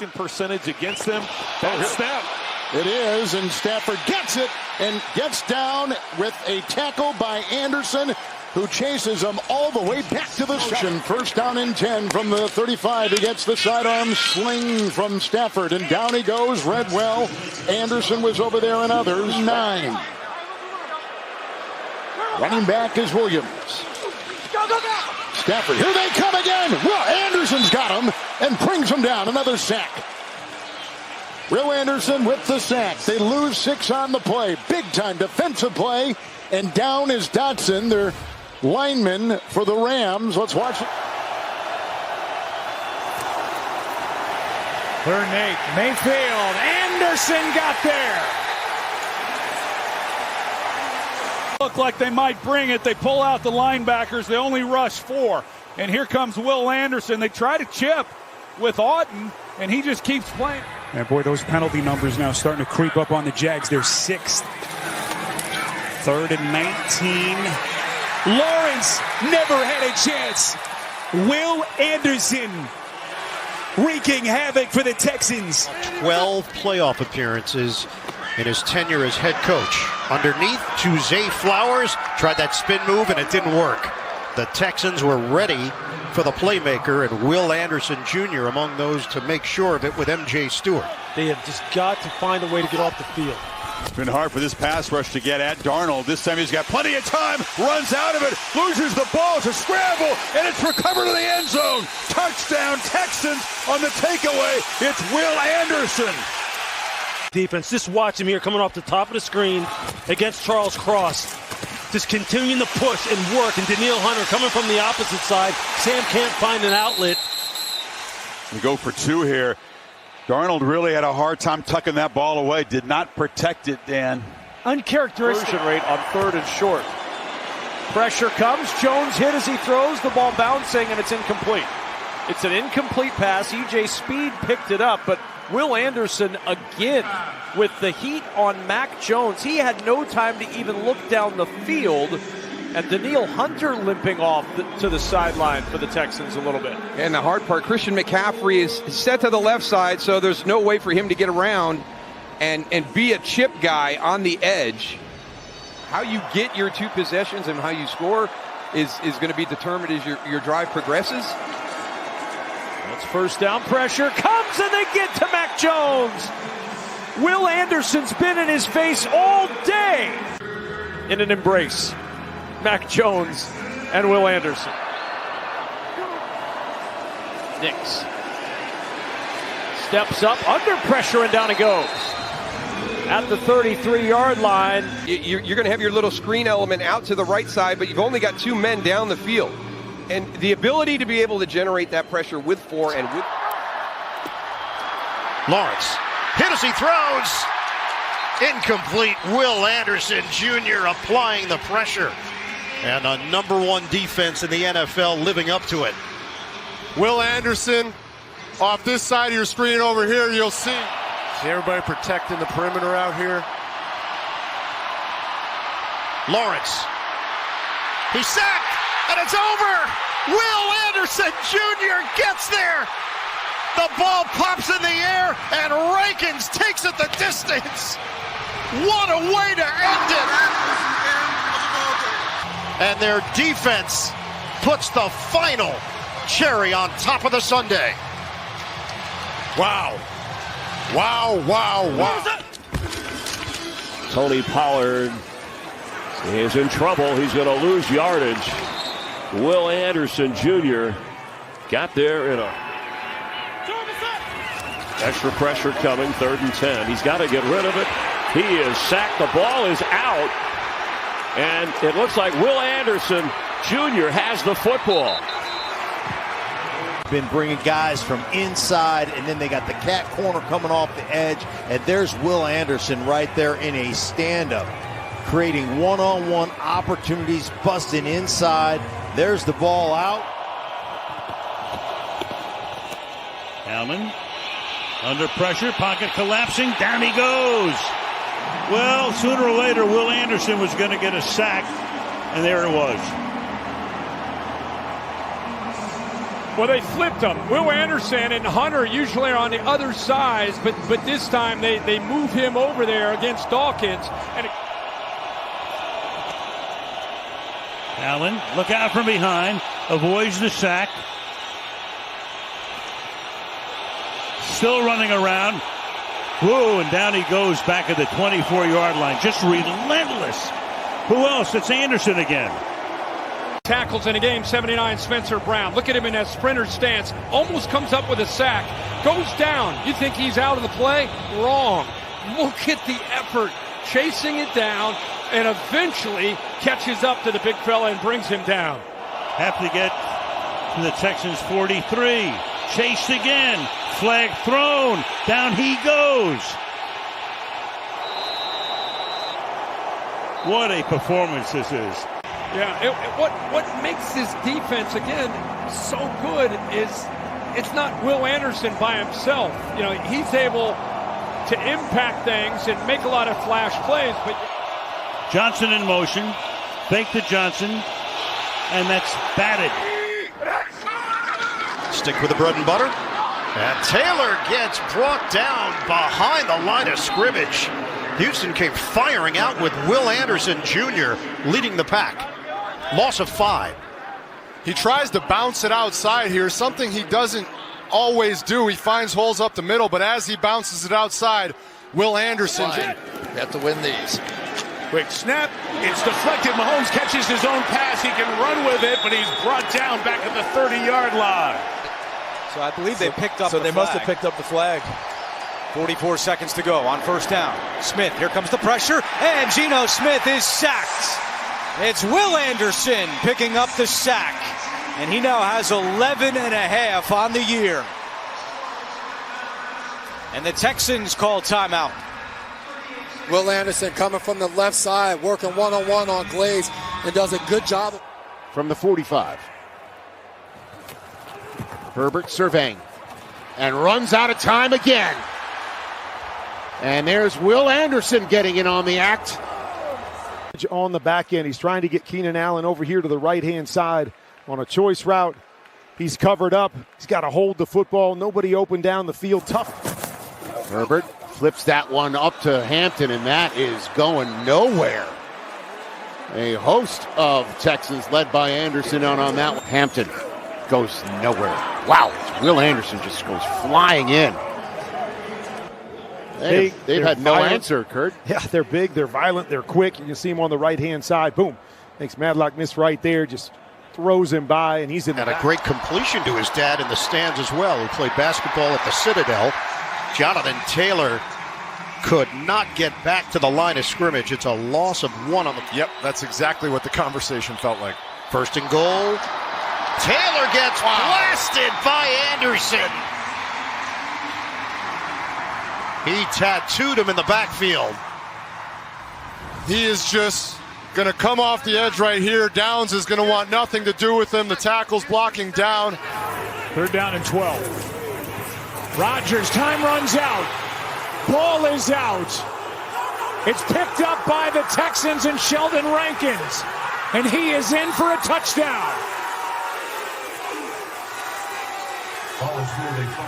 completion percentage against them. That snap. It is, and Stafford gets it and gets down with a tackle by Anderson, who chases him all the way back to the ocean. First down and 10 from the 35. He gets the sidearm sling from Stafford, and down he goes. Read well. Anderson was over there, and others. 9. Running back is Williams. Stafford, here they come again. Well, Anderson's got him and brings him down. Another sack. Will Anderson with the sack. They lose 6 on the play. Big time defensive play. And down is Dotson, their lineman for the Rams. Let's watch it. 3rd and 8. Mayfield. Anderson got there. Look like they might bring it. They pull out the linebackers. They only rush 4. And here comes Will Anderson. They try to chip with Auten, and he just keeps playing. And boy, those penalty numbers now starting to creep up on the Jags. They're 6th. 3rd and 19. Lawrence never had a chance. Will Anderson wreaking havoc for the Texans. 12 playoff appearances in his tenure as head coach. Underneath, to Zay Flowers, tried that spin move and it didn't work. The Texans were ready for the playmaker, and Will Anderson Jr. among those to make sure of it with M.J. Stewart. They have just got to find a way to get off the field. It's been hard for this pass rush to get at Darnold. This time he's got plenty of time, runs out of it, loses the ball. It's a scramble, and it's recovered in the end zone. Touchdown, Texans on the takeaway. It's Will Anderson. Defense, just watch him here coming off the top of the screen against Charles Cross. Just continuing to push and work, and Danielle Hunter coming from the opposite side. Sam can't find an outlet. We go for 2 here. Darnold really had a hard time tucking that ball away. Did not protect it, Dan. Uncharacteristic. Conversion rate on 3rd and short. Pressure comes. Jones hit as he throws. The ball bouncing, and it's incomplete. It's an incomplete pass. E.J. Speed picked it up, but Will Anderson again with the heat on Mac Jones. He had no time to even look down the field. And Danielle Hunter limping off to the sideline for the Texans a little bit. And the hard part, Christian McCaffrey is set to the left side, so there's no way for him to get around and be a chip guy on the edge. How you get your 2 possessions and how you score is going to be determined as your drive progresses. That's first down. Pressure comes, and they get to Mac Jones. Will Anderson's been in his face all day. In an embrace, Mac Jones and Will Anderson. Nix steps up under pressure, and down he goes. At the 33-yard line. You're going to have your little screen element out to the right side, but you've only got 2 men down the field. And the ability to be able to generate that pressure with 4 and with... Lawrence hit as he throws. Incomplete. Will Anderson Jr. applying the pressure. And a #1 defense in the NFL living up to it. Will Anderson off this side of your screen over here, you'll see everybody protecting the perimeter out here. Lawrence. He's sacked, and it's over. Will Anderson Jr. gets there. The ball pops in the air, and Rankins takes it the distance. What a way to end it. And their defense puts the final cherry on top of the sundae. Wow. Wow, wow, wow. Tony Pollard is in trouble. He's going to lose yardage. Will Anderson Jr. got there in a extra pressure coming, 3rd and 10. He's got to get rid of it. He is sacked. The ball is out. And it looks like Will Anderson Jr. has the football. Been bringing guys from inside, and then they got the cat corner coming off the edge, and there's Will Anderson right there in a stand-up, creating one-on-one opportunities, busting inside. There's the ball out. Allen under pressure, pocket collapsing, down he goes. Well, sooner or later, Will Anderson was going to get a sack, and there it was. Well, they flipped them. Will Anderson and Hunter usually are on the other side, but this time they move him over there against Dawkins. And Allen, look out from behind, avoids the sack. Still running around. Whoa, and down he goes back at the 24-yard line. Just relentless. Who else? It's Anderson again. Tackles in a game, 79, Spencer Brown. Look at him in that sprinter stance. Almost comes up with a sack. Goes down. You think he's out of the play? Wrong. Look at the effort. Chasing it down and eventually catches up to the big fella and brings him down. Have to get to the Texans 43. Chased again. Flag thrown. Down he goes. What a performance this is. Yeah, what makes this defense, again, so good is it's not Will Anderson by himself. You know, he's able to impact things and make a lot of flash plays. But Johnson in motion. Fake to Johnson. And that's batted. Stick with the bread and butter. And Taylor gets brought down behind the line of scrimmage. Houston came firing out with Will Anderson Jr. leading the pack. Loss of 5. He tries to bounce it outside here, something he doesn't always do. He finds holes up the middle, but as he bounces it outside, Will Anderson. Have to win these. Quick snap. It's deflected. Mahomes catches his own pass. He can run with it, but he's brought down back at the 30-yard line. So I believe they picked up the flag. So they must have picked up the flag. 44 seconds to go on first down. Smith, here comes the pressure, and Geno Smith is sacked. It's Will Anderson picking up the sack, and he now has 11 and a half on the year. And the Texans call timeout. Will Anderson coming from the left side, working one-on-one on Glaze, and does a good job. From the 45. Herbert surveying and runs out of time again. And there's Will Anderson getting in on the act. On the back end, he's trying to get Keenan Allen over here to the right-hand side on a choice route. He's covered up. He's got to hold the football. Nobody open down the field. Tough. Herbert flips that one up to Hampton, and that is going nowhere. A host of Texans led by Anderson on that one. Hampton goes nowhere. Wow, Will Anderson just goes flying in. They've had no answer, Kurt. Yeah, they're big, they're violent, they're quick. You can see him on the right-hand side. Boom. Makes Madlock miss right there. Just throws him by, and he's in the back. A great completion to his dad in the stands as well, who played basketball at the Citadel. Jonathan Taylor could not get back to the line of scrimmage. It's a loss of 1 on the... Yep, that's exactly what the conversation felt like. First and goal. Taylor gets blasted by Anderson. He tattooed him in the backfield. He is just going to come off the edge right here. Downs is going to want nothing to do with him. The tackle's blocking down. 3rd down and 12. Rodgers, time runs out. Ball is out. It's picked up by the Texans and Sheldon Rankins. And he is in for a touchdown.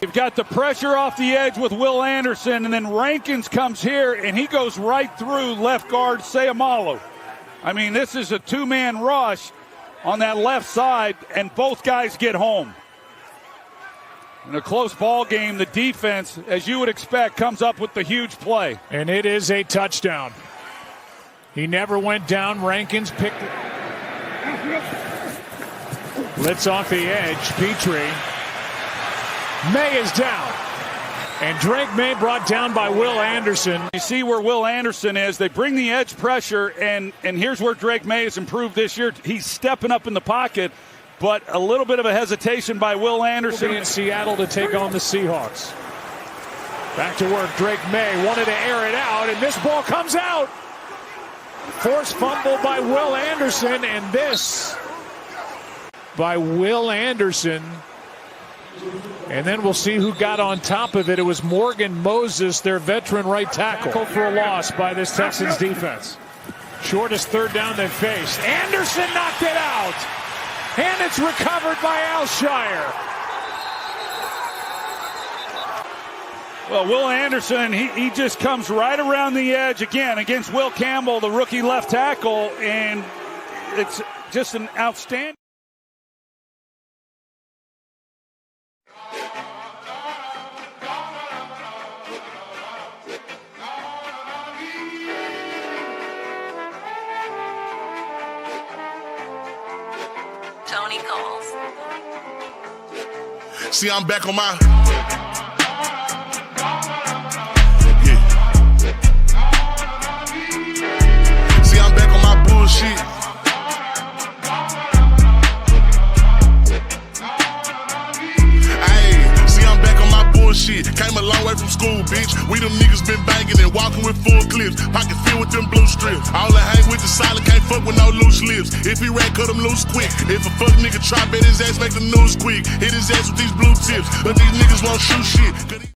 You've got the pressure off the edge with Will Anderson, and then Rankins comes here, and he goes right through left guard Sayamalu. I mean, this is a 2-man rush on that left side, and both guys get home. In a close ball game, the defense, as you would expect, comes up with the huge play. And it is a touchdown. He never went down. Rankins picked it. Blitz off the edge. Petrie. May is down. And Drake May brought down by Will Anderson. You see where Will Anderson is. They bring the edge pressure, and here's where Drake May has improved this year. He's stepping up in the pocket, but a little bit of a hesitation by Will Anderson. In Seattle to take on the Seahawks. Back to work. Drake May wanted to air it out, and this ball comes out. Forced fumble by Will Anderson, and this by Will Anderson. And then we'll see who got on top of it. It was Morgan Moses, their veteran right tackle, for a loss by this Texans defense. Shortest 3rd down they've faced. Anderson knocked it out. And it's recovered by Alshire. Well, Will Anderson, he just comes right around the edge again against Will Campbell, the rookie left tackle, and it's just an outstanding. Tony calls. See, I'm back on my. See, I'm back on my bullshit. Ayy, see, I'm back on my bullshit. Came a long way from school, bitch. We them niggas been banging and walking with full clips. Pocket filled with them blue strips. All I hang with the solid, can't fuck with no loose lips. If he rat, cut him loose quick. If a fuck nigga try, bet his ass make the news quick. Hit his ass with these blue tips. But these niggas won't shoot shit.